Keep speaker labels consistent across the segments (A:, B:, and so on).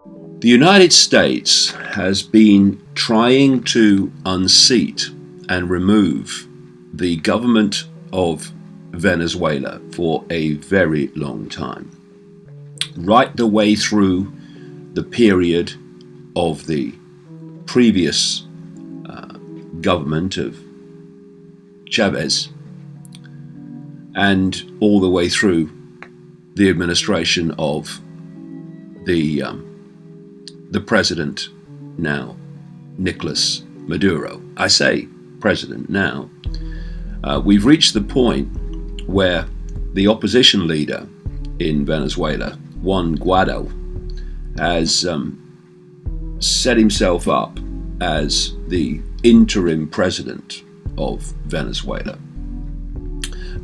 A: The United States has been trying to unseat and remove the government of Venezuela for a very long time, right the way through the period of the previous government of Chavez and all the way through the administration of the president now, Nicolas Maduro. I say president now. We've reached the point where the opposition leader in Venezuela, Juan Guaido, has set himself up as the interim president of Venezuela.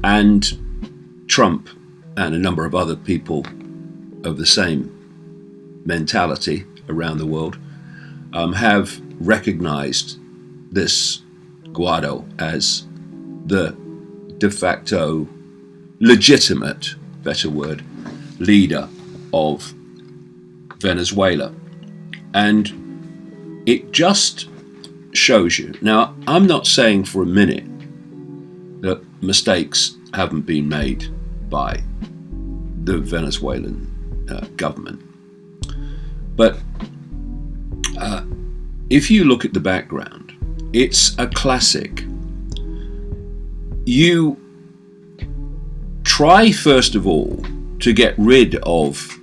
A: And Trump and a number of other people of the same mentality around the world have recognized this Guaido as the de facto legitimate, better word, leader of Venezuela. And it just shows you. Now, I'm not saying for a minute that mistakes haven't been made by the Venezuelan government. But if you look at the background, it's a classic. You try, first of all, to get rid of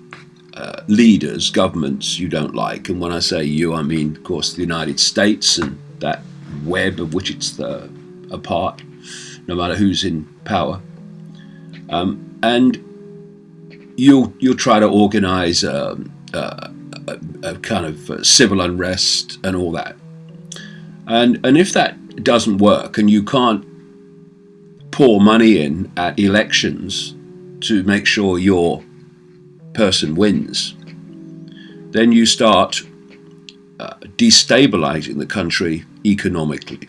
A: leaders, governments you don't like. And when I say you, I mean, of course, the United States and that web of which it's a part, no matter who's in power. And you'll try to organize a kind of civil unrest and all that. And if that doesn't work and you can't pour money in at elections to make sure your person wins, then you start destabilizing the country economically.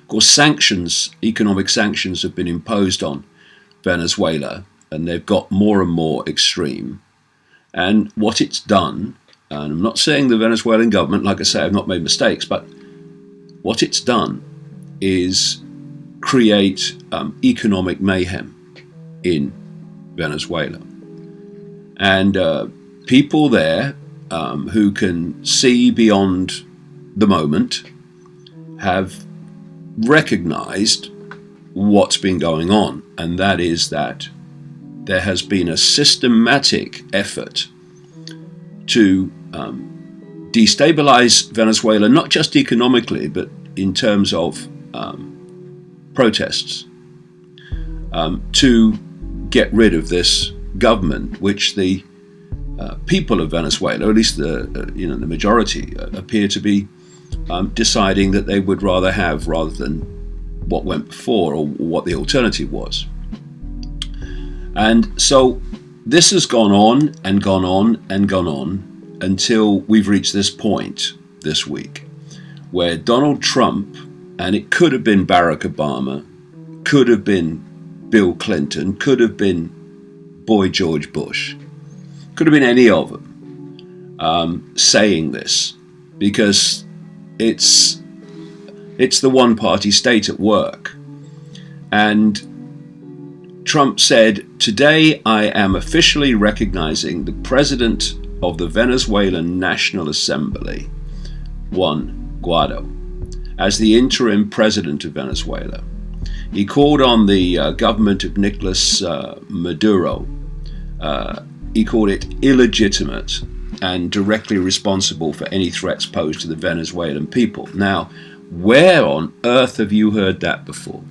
A: Of course, sanctions, economic sanctions, have been imposed on Venezuela, and they've got more and more extreme. And what it's done, and I'm not saying the Venezuelan government, like I say, have not made mistakes, but what it's done is create economic mayhem in Venezuela. And people there who can see beyond the moment have recognized what's been going on, and that is that there has been a systematic effort to destabilize Venezuela, not just economically, but in terms of protests, to get rid of this government, which the people of Venezuela, or at least the majority, appear to be deciding that they would rather have, rather than what went before or what the alternative was. And so this has gone on and gone on and gone on until we've reached this point this week where Donald Trump, and it could have been Barack Obama, could have been Bill Clinton, could have been Boy George Bush, could have been any of them saying this, because it's the one-party state at work. And Trump said, "Today I am officially recognizing the president of the Venezuelan National Assembly, Juan Guaido, as the interim president of Venezuela." He called on the government of Nicolas Maduro. He called it illegitimate and directly responsible for any threats posed to the Venezuelan people. Now, where on earth have you heard that before?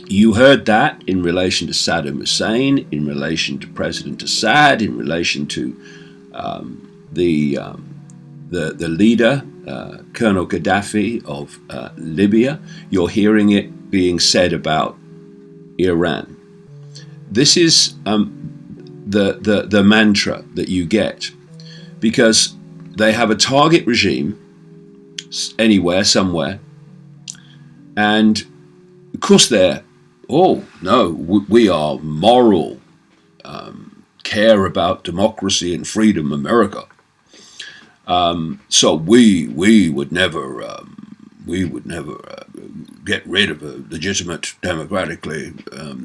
A: You heard that in relation to Saddam Hussein, in relation to President Assad, in relation to the leader, Colonel Gaddafi of Libya. You're hearing it being said about Iran. This is the mantra that you get, because they have a target regime anywhere, somewhere, and of course they're, oh no, we are moral, care about democracy and freedom, America. So we would never get rid of a legitimate, democratically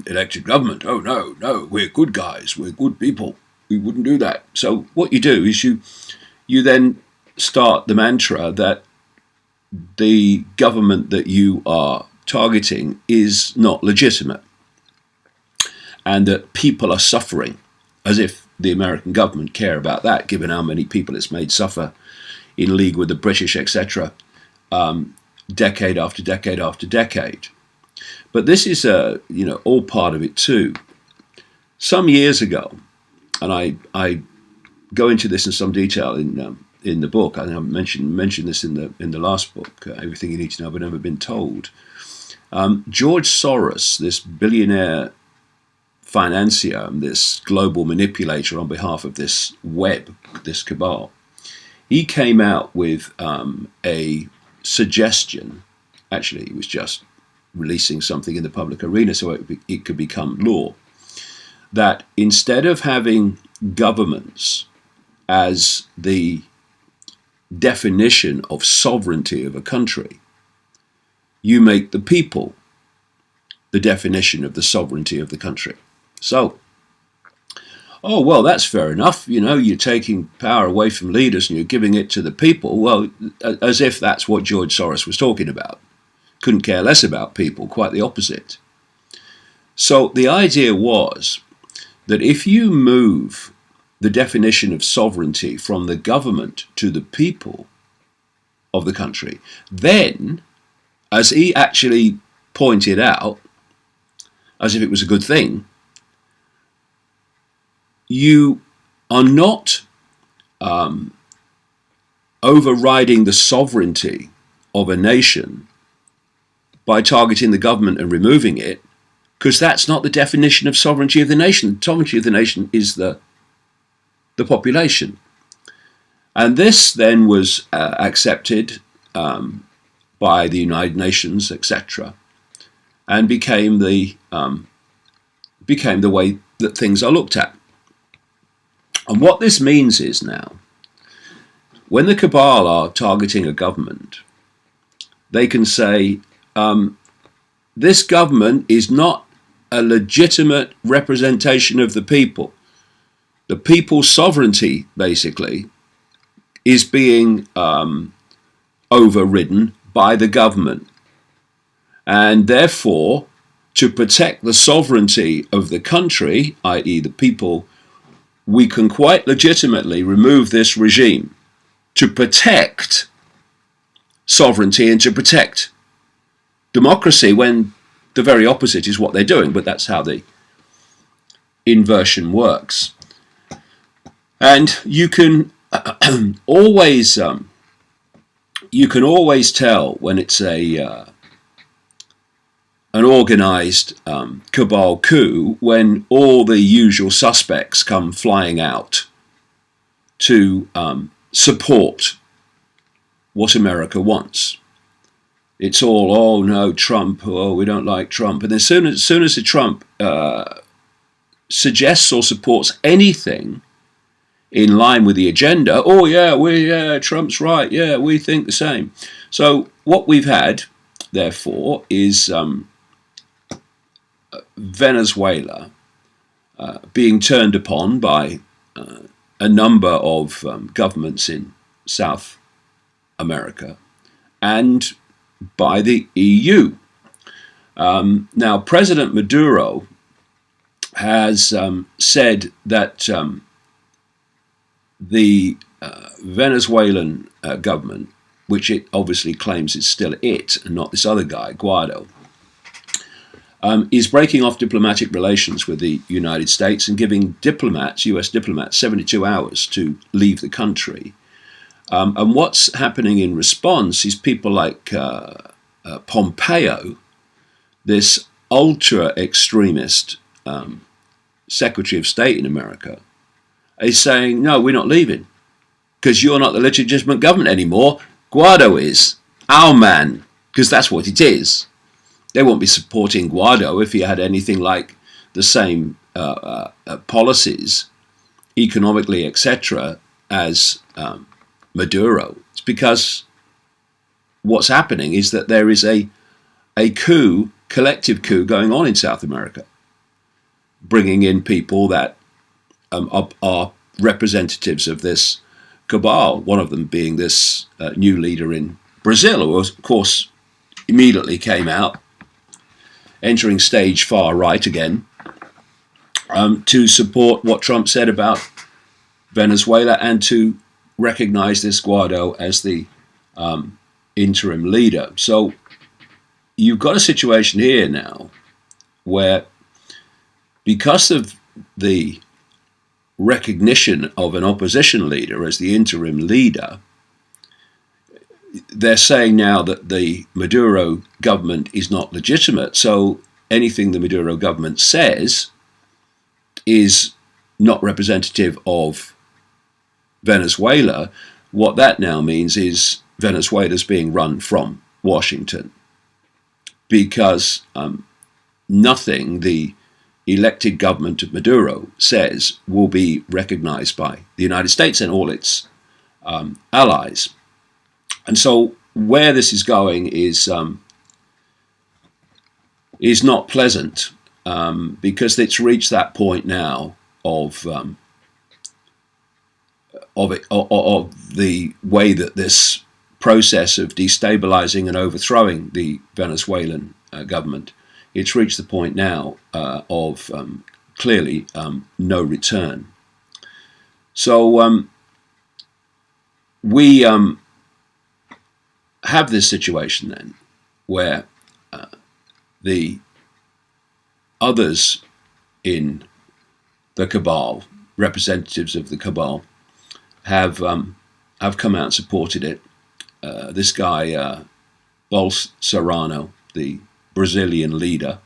A: elected government. Oh no, we're good guys, we're good people. We wouldn't do that. So what you do is you then start the mantra that the government that you are targeting is not legitimate, and that people are suffering, as if the American government care about that, given how many people it's made suffer in league with the British, etc., decade after decade after decade. But this is all part of it too. Some years ago, and I go into this in some detail in the book. I mentioned this in the last book, Everything You Need to Know But Never Been Told. George Soros, this billionaire financier, this global manipulator on behalf of this web, this cabal, he came out with a suggestion. Actually, he was just releasing something in the public arena so it could become law, that instead of having governments as the definition of sovereignty of a country, you make the people the definition of the sovereignty of the country. So, oh, well, that's fair enough. You're taking power away from leaders and you're giving it to the people. Well, as if that's what George Soros was talking about. Couldn't care less about people, quite the opposite. So the idea was that if you move the definition of sovereignty from the government to the people of the country, then, as he actually pointed out, as if it was a good thing, you are not overriding the sovereignty of a nation by targeting the government and removing it, because that's not the definition of sovereignty of the nation. The sovereignty of the nation is the population. And this then was accepted by the United Nations, etc., and became the way that things are looked at. And what this means is now, when the cabal are targeting a government, they can say, this government is not a legitimate representation of the people. The people's sovereignty, basically, is being overridden by the government. And therefore, to protect the sovereignty of the country, i.e. the people, we can quite legitimately remove this regime to protect sovereignty and to protect democracy, when the very opposite is what they're doing. But that's how the inversion works. And you can always tell when it's an organized cabal coup, when all the usual suspects come flying out to support what America wants. It's all, oh no, Trump, oh, we don't like Trump. And as soon as the Trump suggests or supports anything in line with the agenda, oh yeah, Trump's right, yeah, we think the same. So what we've had, therefore, is Venezuela being turned upon by a number of governments in South America and by the EU. Now, President Maduro has said that the Venezuelan government, which it obviously claims is still it and not this other guy, Guaido, is breaking off diplomatic relations with the United States and giving US diplomats, 72 hours to leave the country. And what's happening in response is people like Pompeo, this ultra-extremist Secretary of State in America, is saying, no, we're not leaving, because you're not the legitimate government anymore. Guaido is our man, because that's what it is. They won't be supporting Guaido if he had anything like the same policies economically, etc., as Maduro. It's because what's happening is that there is a coup, collective coup going on in South America, bringing in people that are representatives of this cabal, one of them being this new leader in Brazil, who, of course, immediately came out, entering stage far right again, to support what Trump said about Venezuela and to recognize this Guaido as the interim leader. So you've got a situation here now where, because of the recognition of an opposition leader as the interim leader, they're saying now that the Maduro government is not legitimate. So anything the Maduro government says is not representative of Venezuela. What that now means is Venezuela's being run from Washington, because nothing the elected government of Maduro says will be recognized by the United States and all its allies. And so where this is going is not pleasant, because it's reached that point now of the way that this process of destabilizing and overthrowing the Venezuelan government, it's reached the point now of clearly no return. So we have this situation then where the others in the cabal, representatives of the cabal, have come out and supported it. This guy Bolsonaro, the Brazilian leader,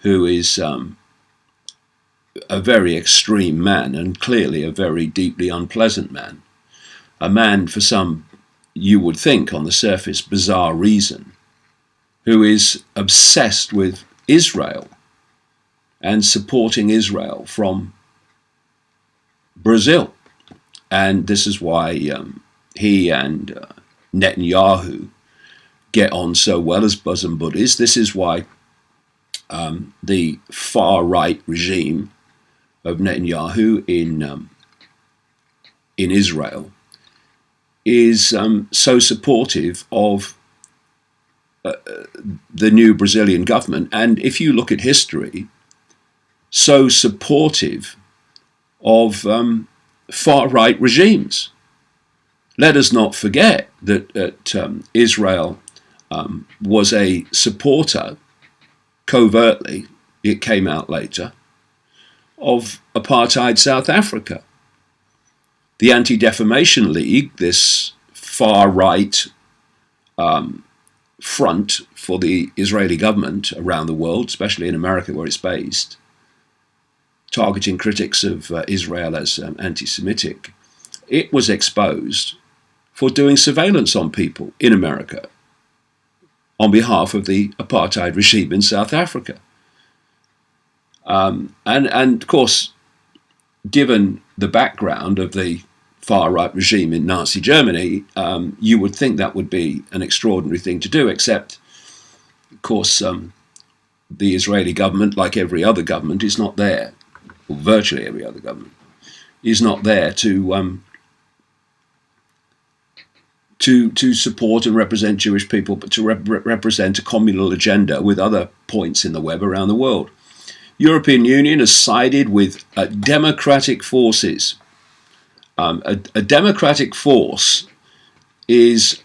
A: who is a very extreme man and clearly a very deeply unpleasant man, a man for some, you would think on the surface, bizarre reason, who is obsessed with Israel and supporting Israel from Brazil. And this is why he and Netanyahu get on so well as bosom buddies. This is why the far-right regime of Netanyahu in Israel is so supportive of the new Brazilian government, and if you look at history, so supportive of far-right regimes. Let us not forget that Israel was a supporter, covertly, it came out later, of apartheid South Africa. The Anti-Defamation League, this far-right front for the Israeli government around the world, especially in America where it's based, targeting critics of Israel as anti-Semitic, it was exposed for doing surveillance on people in America on behalf of the apartheid regime in South Africa. And of course, given the background of the far-right regime in Nazi Germany, you would think that would be an extraordinary thing to do, except, of course, the Israeli government, like every other government, is not there, or virtually every other government, is not there to support and represent Jewish people, but to represent a communal agenda with other points in the web around the world. European Union has sided with democratic forces. A democratic force is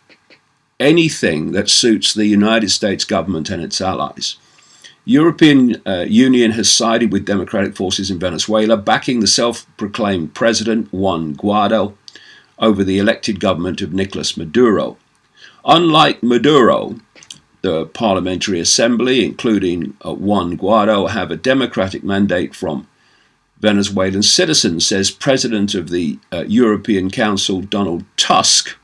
A: anything that suits the United States government and its allies. European Union has sided with democratic forces in Venezuela, backing the self-proclaimed president, Juan Guaido, over the elected government of Nicolas Maduro. Unlike Maduro, the Parliamentary Assembly, including Juan Guaido, have a democratic mandate from Venezuelan citizens, says President of the European Council, Donald Tusk,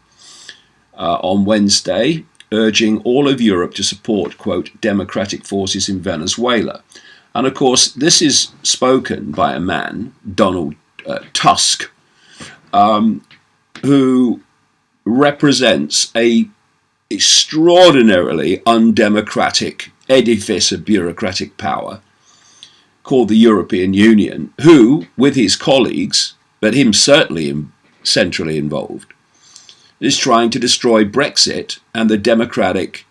A: on Wednesday, urging all of Europe to support, quote, democratic forces in Venezuela. And of course, this is spoken by a man, Donald Tusk, who represents a extraordinarily undemocratic edifice of bureaucratic power called the European Union, who, with his colleagues, but him certainly centrally involved, is trying to destroy Brexit and the democratic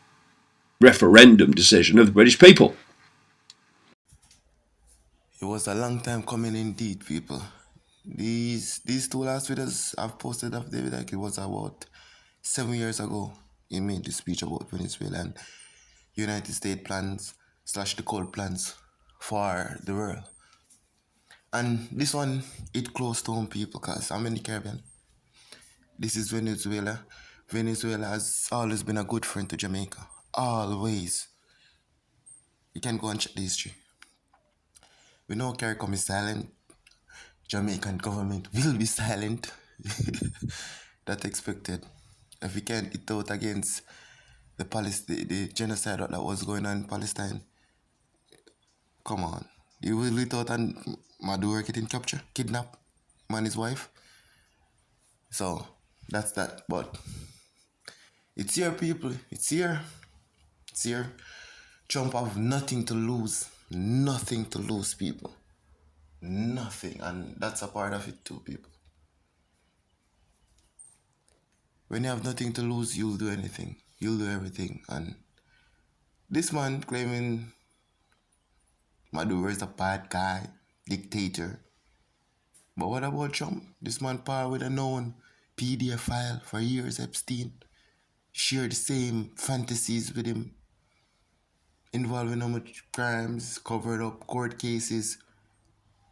A: referendum decision of the British people.
B: It was a long time coming indeed, people. These two last videos I've posted of David Icke, it was about 7 years ago. He made the speech about Venezuela and United States plans slash the cold plans for the world. And this one, it close to home, people, because I'm in the Caribbean. This is Venezuela. Venezuela has always been a good friend to Jamaica. Always. You can go and check the history. We know CARICOM is silent. Jamaican government will be silent. That's expected. If we can't hit out against the genocide that was going on in Palestine, come on. You will hit out and Maduro getting captured, kidnapped, man his wife. So that's that. But it's here, people. It's here. It's here. Trump have nothing to lose. Nothing to lose, people. Nothing. And that's a part of it too, people. When you have nothing to lose, you'll do anything. You'll do everything. And this man claiming Maduro is a bad guy, dictator. But what about Trump? This man power with a known PDF file for years, Epstein. Shared the same fantasies with him, involving how much crimes, covered up court cases.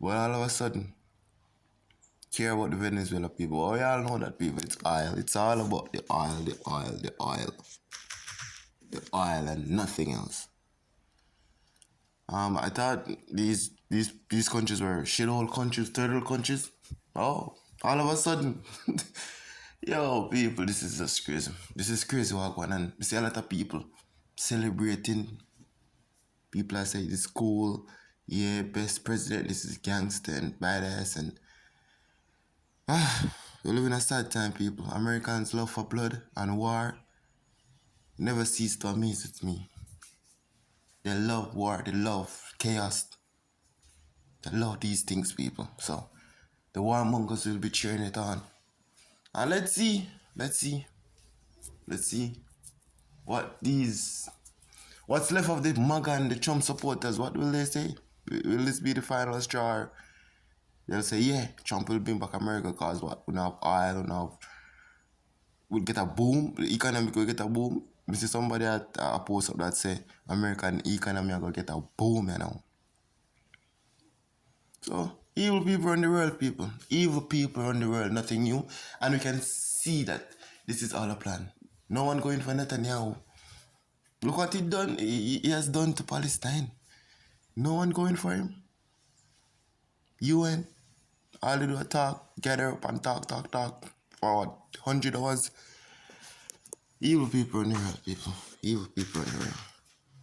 B: But all of a sudden, care about the Venezuela people. Oh, y'all know that, people. It's oil. It's all about the oil, the oil, the oil. The oil and nothing else. I thought these countries were shithole countries, third world countries. Oh, all of a sudden, yo, people, this is just crazy. This is crazy what going on. We see a lot of people celebrating. People are saying it's cool. Yeah, best president. This is gangster and badass and we live in a sad time, people. Americans' love for blood and war never cease to amaze with me. They love war. They love chaos. They love these things, people. So the warmongers will be cheering it on. And let's see what's left of the MAGA and the Trump supporters. What will they say? Will this be the final straw? They'll say, yeah, Trump will bring back America because what? We now have oil, we'll get a boom. The economy will get a boom. I see somebody at a post up that say American economy are going to get a boom, you know. So, evil people run the world, people. Evil people run the world, nothing new. And we can see that this is all a plan. No one going for Netanyahu. Look what he has done to Palestine. No one going for him. UN, all they do is talk, gather up and talk for what, 100 hours. Evil people run the world, people. Evil people run the world.